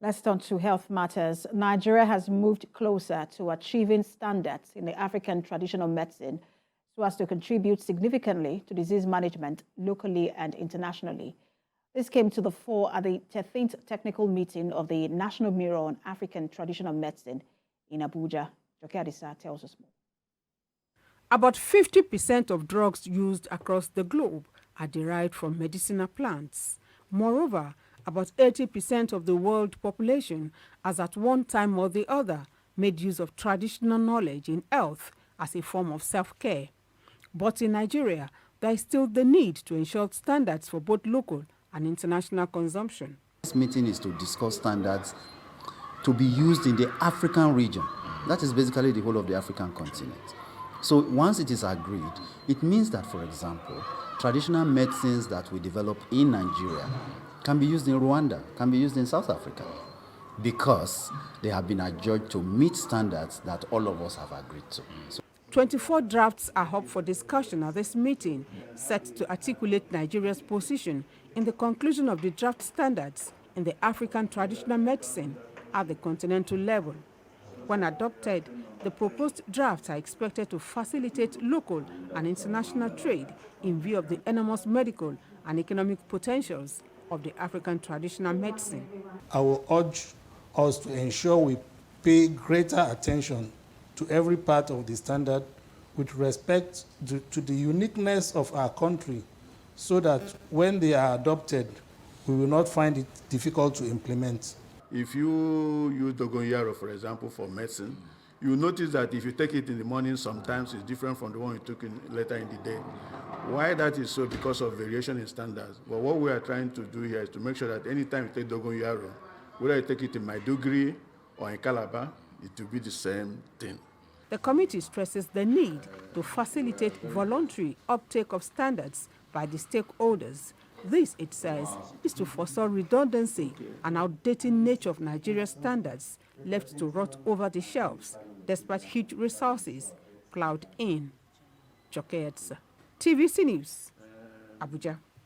Let's turn to health matters. Nigeria has moved closer to achieving standards in the African traditional medicine so as to contribute significantly to disease management locally and internationally. This came to the fore at the 13th technical meeting of the National Mirror on African Traditional Medicine in Abuja. Joke Adisa tells us more. About 50% of drugs used across the globe are derived from medicinal plants. Moreover, about 80% of the world population has at one time or the other made use of traditional knowledge in health as a form of self-care. But in Nigeria, there is still the need to ensure standards for both local and international consumption. This meeting is to discuss standards to be used in the African region. That is basically the whole of the African continent. So once it is agreed, it means that, for example, traditional medicines that we develop in Nigeria can be used in Rwanda, can be used in South Africa, because they have been adjudged to meet standards that all of us have agreed to. 24 drafts are up for discussion at this meeting, set to articulate Nigeria's position in the conclusion of the draft standards in the African traditional medicine at the continental level. When adopted, the proposed drafts are expected to facilitate local and international trade in view of the enormous medical and economic potentials of the African traditional medicine. I will urge us to ensure we pay greater attention to every part of the standard with respect to the uniqueness of our country, so that when they are adopted, we will not find it difficult to implement. If you use Dogon for example, for medicine, you notice that if you take it in the morning, sometimes it's different from the one you took later in the day. Why that is so? Because of variation in standards. But what we are trying to do here is to make sure that anytime you take Dogon whether you take it in Maiduguri or in Calabar, it will be the same thing. The committee stresses the need to facilitate voluntary uptake of standards by the stakeholders. This, it says, is to forestall redundancy and outdated nature of Nigeria's standards left to rot over the shelves despite huge resources plowed in. Joke Adisa, TVC News, Abuja.